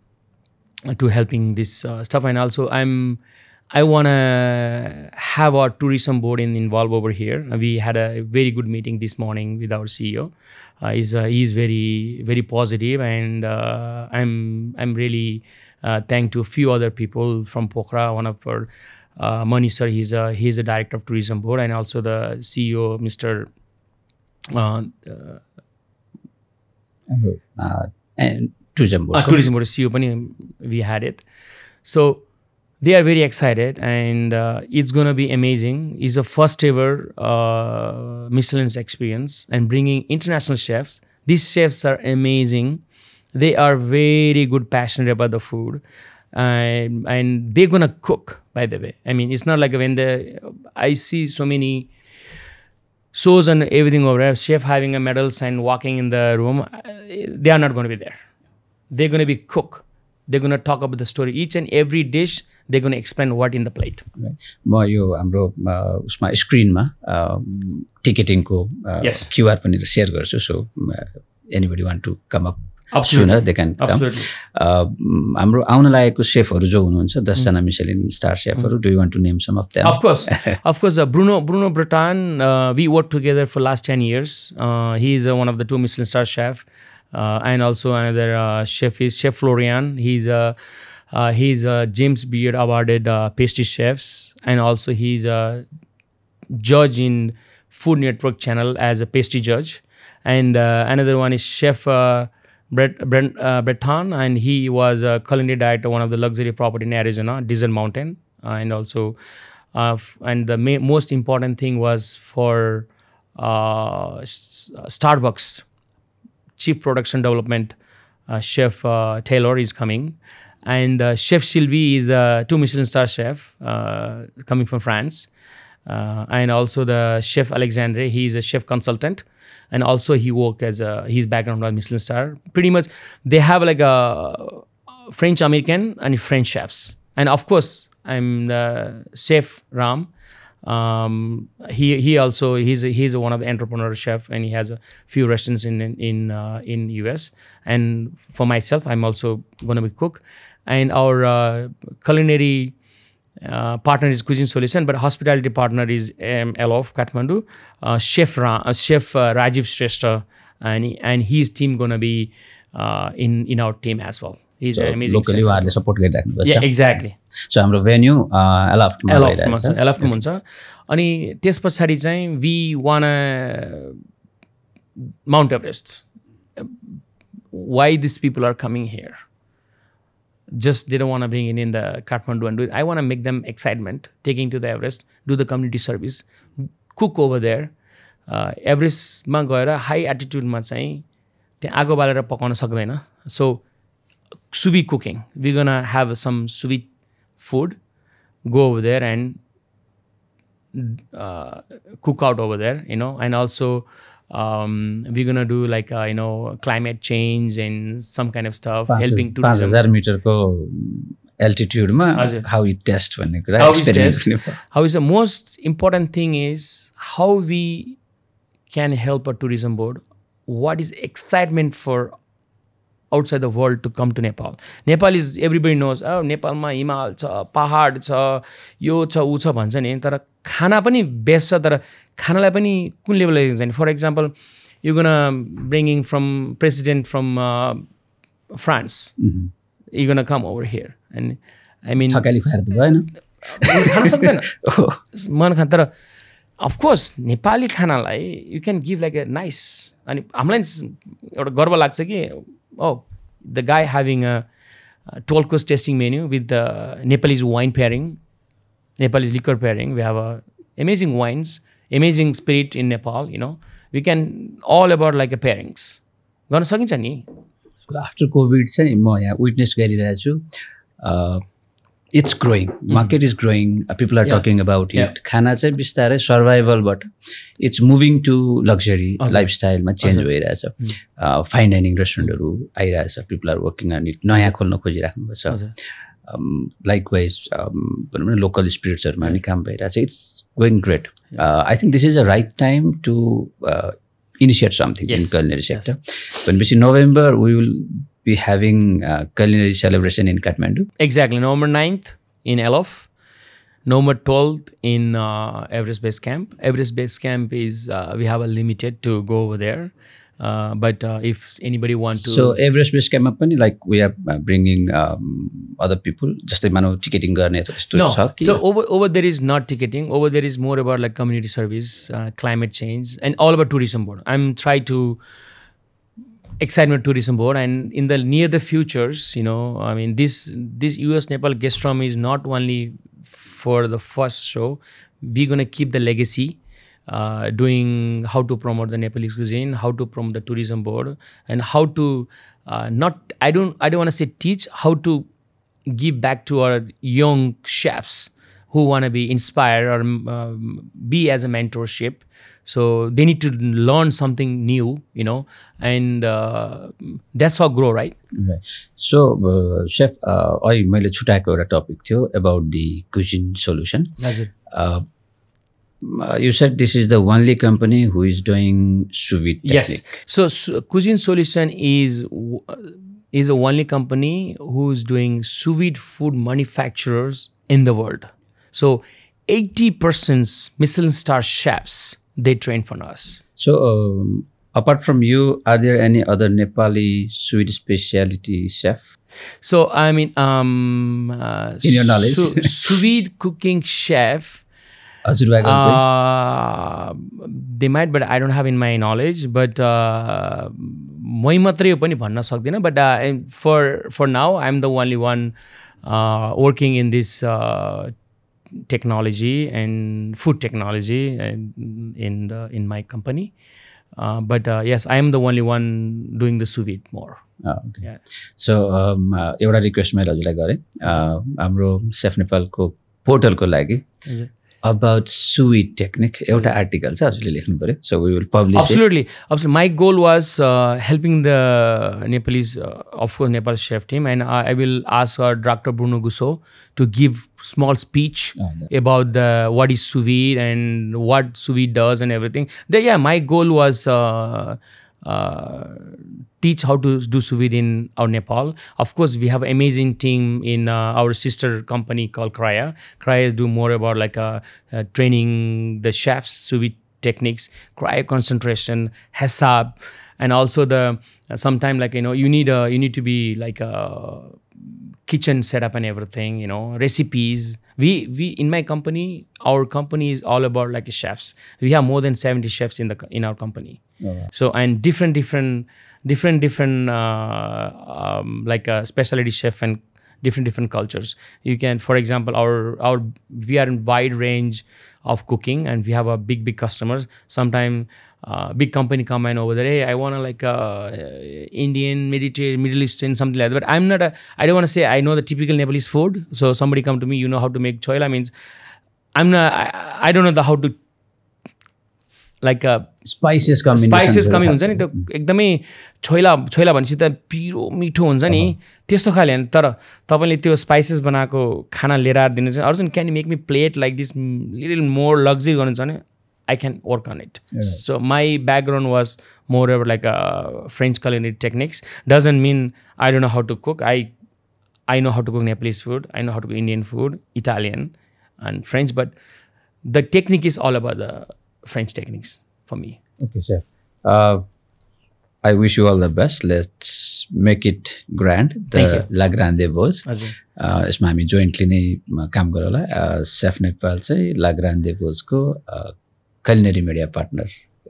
to helping this stuff. And also I want to have our tourism board involved over here. We had a very good meeting this morning with our CEO. He's very, very positive, and I'm really thank to a few other people from Pokhara. One of our Mani sir, he's a director of tourism board, and also the CEO, Mr. And tourism board. Tourism board CEO pani we had it. So they are very excited, and it's going to be amazing. It's the first ever Michelin's experience, and bringing international chefs. These chefs are amazing. They are very good, passionate about the food, and they're going to cook, by the way. I mean, it's not like when I see so many shows and everything over there, chef having a medals and walking in the room, they are not going to be there. They're going to be cook. They're going to talk about the story. Each and every dish, they're going to explain what in the plate. म यो हाम्रो उसमा स्क्रिनमा टिकेटिङको Yes. क्युआर पनि सेयर गर्छु. So anybody want to come up sooner they can come. Absolutely. हाम्रो आउन लागेको शेफहरू जो हुनुहुन्छ 10 जना मिशेलिन स्टार शेफहरू, do you want to name some of them? Of course. Bruno Breton, we worked together for last 10 years. He is one of the 2 Michelin star chef, and also another chef is Chef Florian. He's a James Beard awarded pastry chefs, and also he's a judge in Food Network channel as a pastry judge. And another one is Chef Breton, and he was a culinary director, one of the luxury property in Arizona, Desert Mountain, and also and the most important thing was for Starbucks Chief Production Development Chef Taylor is coming, and Chef Sylvie is the 2 Michelin star chef coming from France, and also the Chef Alexandre, he is a chef consultant, and also he worked as his background was Michelin star. Pretty much they have like a French American and French chefs, and of course I'm the Chef Ram. He also he's one of the entrepreneur chef, and he has a few restaurants in US. And for myself, I'm also gonna be cook, and our culinary partner is Cuisine Solution, but hospitality partner is Elof Kathmandu, Chef Rajiv Shrestha, and his team gonna be in our team as well. He's an amazing locally उहाँहरूले सपोर्ट गरिराख्नु भएको छ. Yeah, exactly. So हाम्रो भेन्यू एलएफमा हुन्छ. अनि त्यस पछाडि चाहिँ we wanna Mount Everest. Why these people are coming here? Just they don't want to bring it in the Kathmandu and do it. I want to make them excitement, taking to the Everest, do the community service, cook over there. Everestमा गएर हाई एटिट्युडमा चाहिँ त्यहाँ आगो बालेर पकाउन सक्दैन. So sous vide cooking, we're gonna have some sous vide food, go over there and cook out over there, and also we're gonna do like climate change and some kind of stuff, helping to 5000 मिटरको एल्टिट्युडमा how you test भन्ने कुरा experiment. How is the most important thing is how we can help a tourism board. What is excitement for outside the world to come to Nepal? Nepal is, everybody knows, नेपालमा हिमाल छ, पहाड छ, यो छ उ छ भन्छ नि, तर खाना पनि बेस्ट छ, तर खानालाई पनि कुन लेभलमा हेर्छ नि. For example you gonna bringing from president from France, you gonna come over here, and I mean Thakali खुवाएर त भएन, खान सक्दैन मन खान. तर अफकोर्स नेपाली खानालाई you can give like a nice, अनि हामीलाई एउटा गर्व लाग्छ कि the guy having a 12 course tasting menu with the Nepalese wine pairing, Nepalese liquor pairing. We have amazing wines, amazing spirit in Nepal. We can all about like a pairings. गर्न सकिन्छ नि. आफ्टर कोभिड चाहिँ म यहाँ विटनेस गरिरहेको छु. It's growing. Market is growing. People are talking about it. खाना चाहिँ बिस्तारै सर्भाइभलबाट it's moving to luxury lifestyle मा चेन्ज भइरहेछ. फाइन डाइनिङ रेस्टुरेन्टहरू आइरहेछ. People are working on it. नयाँ खोल्न खोजिराख्नु भएको छ. Likewise, भनौँ न लोकल स्पिरिट्सहरूमा पनि काम भइरहेछ. It's going great. I think this is the right time to initiate something in culinary sector. When November, we will be having culinary celebration in Kathmandu. Exactly. November 9th in Elof, November 12th in Everest Base Camp. Everest Base Camp is, we have a limited to go over there. But if anybody want to... So Everest Base Camp, like we are bringing other people, just like ticketing. No, so over there is not ticketing. Over there is more about like community service, climate change, and all about tourism board. I'm trying to excitement tourism board, and in the near the futures, I mean, this US Nepal Gastrom is not only for the first show. We're gonna keep the legacy, doing how to promote the Nepalese cuisine, how to promote the tourism board, and how to I don't want to say teach, how to give back to our young chefs who want to be inspired or be as a mentorship. So they need to learn something new, and that's how grow, right? Right. So, chef, मैले छुटाएको एउटा टपिक थियो about the cuisine solution. you said this is the only company who is doing sous vide technique. Yes. So Cuisine Solution is the only company who is doing sous vide food manufacturers in the world. So 80% Michelin star chefs, they train from us. So apart from you, are there any other Nepali sous vide specialty chef? So I mean, in your knowledge, sous vide cooking chef. They might, but I don't have in my knowledge. But मै मात्रै हो पनि भन्न सक्दिनँ. But for now, I'm the only one working in this technology and food technology in my company. But yes, I am the only one doing the sous vide more. Okay. Yeah. So एउटा रिक्वेस्ट मैले हजुरलाई गरेँ हाम्रो सेफ नेपालको पोर्टलको लागि about sous vide technique एउटा आर्टिकल छ हजुरले लेख्नु पर्यो. So we will publish absolutely it. My goal was helping the Nepalese of course Nepal chef team, and I will ask Dr. Bruno Gusso to give small speech about what is sous vide and what sous vide does and everything. My goal was teach how to do sous vide in our Nepal. Of course, we have an amazing team in our sister company called Crya. Crya do more about like training the chefs sous vide techniques, cryo concentration, hesab, and also the sometime like you need to be like a kitchen setup and everything, recipes. We in my company, our company is all about like chefs. We have more than 70 chefs in our company. So and different like a specialty chef and different cultures. You can, for example, we are in wide range of cooking, and we have a big customers. Sometimes big company come in over there, hey, I want to like Indian, Mediterranean, Middle Eastern, something like that. But I don't want to say I know the typical Nepalese food. So somebody come to me, you know how to make choila, means I don't know how to like spices coming हुन्छ नि त्यो एकदमै छोइला भनेपछि त पिरो मिठो हुन्छ नि त्यस्तो खाले हैन. तर तपाईले त्यो स्पाइसेस बनाएको खाना लिएर दिनु चाहिँ Arjun can you make me plate like this little more luxury गर्नु छ भने I can work on it. So my background was more of like French culinary techniques. Doesn't mean I don't know how to cook. I know how to cook Nepalese food. I know how to cook Indian food, Italian and French. But the technique is all about the French techniques for me. Okay, chef. I wish you all the best. Let's make it grand. Thank you. La Grande Voz. यसमा हामी जोइन्टली नै काम गरौँला. सेफ नेपाल चाहिँ ला ग्रान्डे भोजको culinary media partner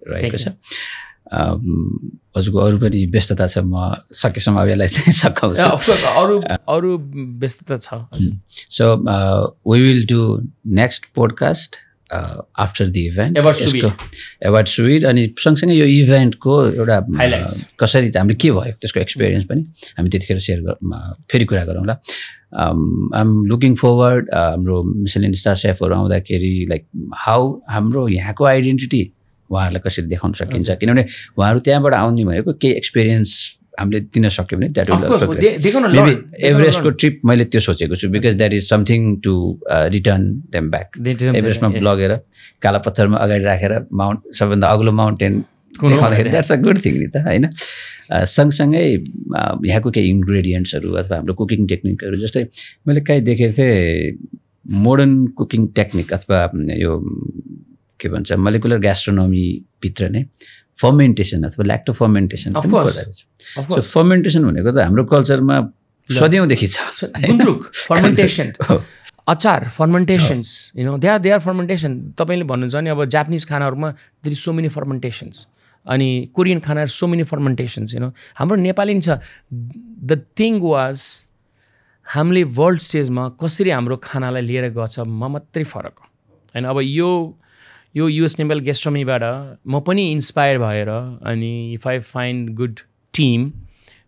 रहेको छ. हजुरको अरू पनि व्यस्तता छ, म सकेसम्म अब यसलाई चाहिँ सघाउँछु. अरू व्यस्तता छ. So we will do next podcast after the event. About sous vide अनि सँगसँगै यो इभेन्टको एउटा कसरी हामीले के भयो त्यसको एक्सपिरियन्स पनि हामी त्यतिखेर फेरि कुरा गरौँला. I'm looking forward हाम्रो मिशेलिन स्टार सेफहरू आउँदाखेरि लाइक हाउ हाम्रो यहाँको आइडेन्टिटी उहाँहरूलाई कसरी देखाउन सकिन्छ, किनभने उहाँहरू त्यहाँबाट आउने भनेको केही एक्सपिरियन्स हामीले दिन सक्यो भने द्याट विल मेबी एभरेस्टको ट्रिप मैले त्यो सोचेको छु, because that is something to return them back. एभरेस्टमा लगेर काला पत्थरमा अगाडि राखेर माउन्ट सबभन्दा अग्लो माउन्टेन देखाउँदाखेरि द्याट्स अ गुड थिङ नि त होइन. सँगसँगै यहाँको केही इन्ग्रेडियन्ट्सहरू अथवा हाम्रो कुकिङ टेक्निकहरू, जस्तै मैले कहीँ देखेको थिएँ मोडर्न कुकिङ टेक्निक अथवा यो के भन्छ मोलिकुलर ग्यास्ट्रोनोमीभित्र नै फर्मेन्टेसन अथवा ल्याक्टो फर्मेन्टेसन. सो फर्मेन्टेसन भनेको त हाम्रो कल्चरमा सधैँदेखि छ. फर्मेन्टेसन अचार फर्मेन्टेसन्स दे आर फर्मेन्टेसन. तपाईँले भन्नुहुन्छ नि अब जापानिज खानाहरूमा देयर इज सो मेनी फर्मेन्टेसन्स, अनि कोरियन खानाहरू सो मेनी फर्मेन्टेसन्स. हाम्रो नेपाली नि छ. द थिङ वाज हामीले वर्ल्ड स्टेजमा कसरी हाम्रो खानालाई लिएर गछ म मात्रै फरक होइन. अब यो युएस नेपाल गेस्ट्रोमीबाट म पनि इन्सपायर भएर अनि if I find good team,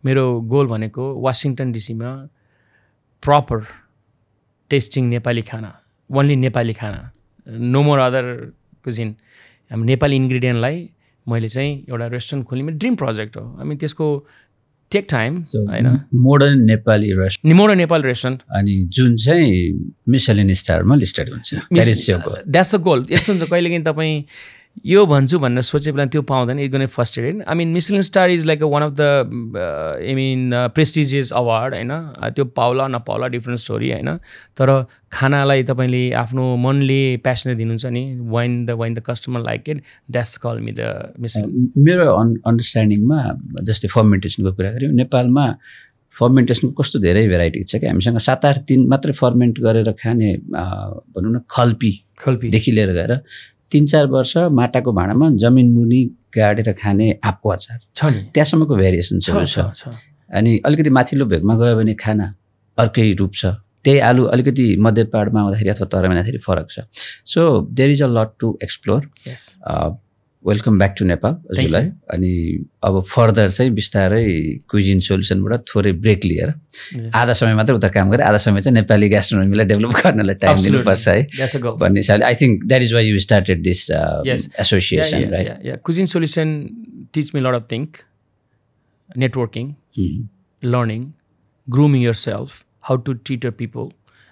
मेरो गोल भनेको वासिङटन डिसीमा प्रपर टेस्टिङ नेपाली खाना, ओन्ली नेपाली खाना, नो मोर अदर कुजिन. हाम्रो नेपाली इन्ग्रिडियन्टलाई मैले चाहिँ एउटा रेस्टुरेन्ट खोल्ने मेरो ड्रिम प्रोजेक्ट हो. त्यसको टेक टाइम होइन मोडर्न नेपाली रेस्टुरेन्ट निमोडो नेपाल रेस्टुरेन्ट अनि जुन चाहिँ मिशेलिन स्टारमा लिस्टेड हुन्छ द्याट्स अ गोल यस्तो हुन्छ कहिलेकाहीँ तपाईँ यो भन्छु भनेर सोचे बेला त्यो पाउँदैन it gonna frustrated I mean Michelin star is like one of the I mean prestigious award होइन त्यो पाउला नपाउला डिफ्रेन्ट स्टोरी होइन तर खानालाई तपाईँले आफ्नो मनले प्यासनेट दिनुहुन्छ नि wine the customer like it that's call me the Michelin मेरो अन्डरस्ट्यान्डिङमा जस्तै फर्मेन्टेसनको कुरा गऱ्यौँ नेपालमा फर्मेन्टेसनको कस्तो धेरै भेराइटी छ कि हामीसँग 7-8 दिन मात्रै फर्मेन्ट गरेर खाने भनौँ न खल्पीदेखि लिएर गएर 3-4 वर्ष माटाको भाँडामा जमिन मुनि गाडेर खाने आँपको अचार छ नि त्यहाँसम्मको भेरिएसन्सहरू छ अनि अलिकति माथिल्लो भेगमा गयो भने खाना अर्कै रूप छ त्यही आलु अलिकति मध्य पहाडमा आउँदाखेरि अथवा तराईमा आउँदाखेरि फरक छ so there is a lot to explore welcome back to Nepal हजुरलाई अनि अब फर्दर चाहिँ बिस्तारै क्विजिन सोल्युसनबाट थोरै ब्रेक लिएर आधा समय मात्र उता काम गरेर आधा समय चाहिँ नेपाली ग्यास्ट्रोनोमीलाई डेभलप गर्नलाई टाइम दिनुपर्छ है भन्ने हिसाबले I think that is why you started this association right cuisine solution teach me lot of think networking learning grooming yourself how to treat your people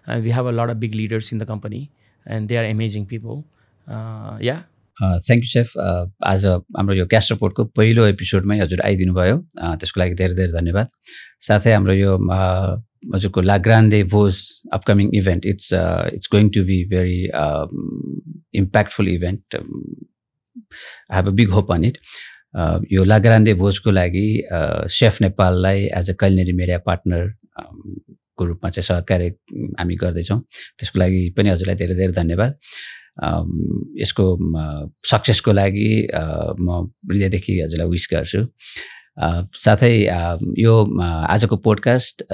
and we have a lot of big leaders in the company and they are amazing people yeah thank you chef आज हाम्रो यो ग्यास्ट्रोपोर्टको पहिलो एपिसोडमै हजुर आइदिनु भयो त्यसको लागि धेरै धेरै धन्यवाद साथै हाम्रो यो हजुरको ला ग्रान्डे भोज upcoming event it's going to be very impactful event I have a big hope on it यो ला ग्रान्डे भोजको लागि सेफ नेपाललाई as a culinary media partner को रूपमा चाहिँ सहकार्य हामी गर्दैछौँ त्यसको लागि पनि हजुरलाई धेरै धेरै धन्यवाद यसको सक्सेसको लागि म हृदयदेखि हजुरलाई विश गर्छु साथै यो आजको पोडकास्ट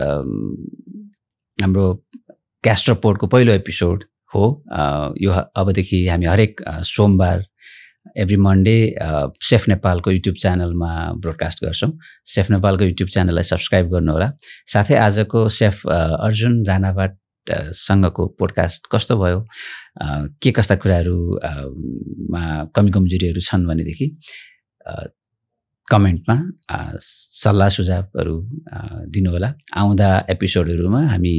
हाम्रो ग्यास्ट्रोपोर्टको पहिलो एपिसोड हो यो अबदेखि हामी हरेक सोमबार एभ्री मन्डे सेफ नेपालको युट्युब च्यानलमा ब्रोडकास्ट गर्छौँ सेफ नेपालको युट्युब च्यानललाई सब्सक्राइब गर्नुहोला साथै आजको सेफ अर्जुन राणाबाट सँगको पोडकास्ट कस्तो भयो के कस्ता कुराहरूमा कमी कमजोरीहरू छन् भनेदेखि कमेन्टमा सल्लाह सुझावहरू दिनुहोला आउँदा एपिसोडहरूमा हामी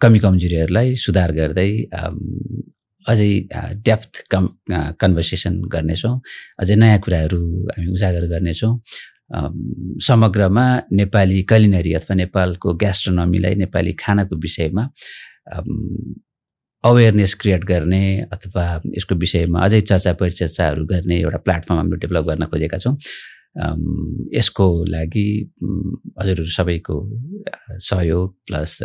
कमी कमजोरीहरूलाई सुधार गर्दै अझै डेप्थ कन्भर्सेसन गर्नेछौँ अझै नयाँ कुराहरू हामी उजागर गर्नेछौँ समग्रमा नेपाली कलिनरी अथवा नेपालको ग्यास्ट्रोनोमीलाई नेपाली खानाको विषयमा अवेरनेस क्रिएट गर्ने अथवा यसको विषयमा अझै चर्चा परिचर्चाहरू गर्ने एउटा प्लेटफर्म हामीले डेभलप गर्न खोजेका छौँ यसको लागि हजुरहरू सबैको सहयोग प्लस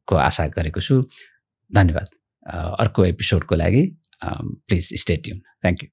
को आशा गरेको छु धन्यवाद अर्को एपिसोडको लागि please stay tune thank you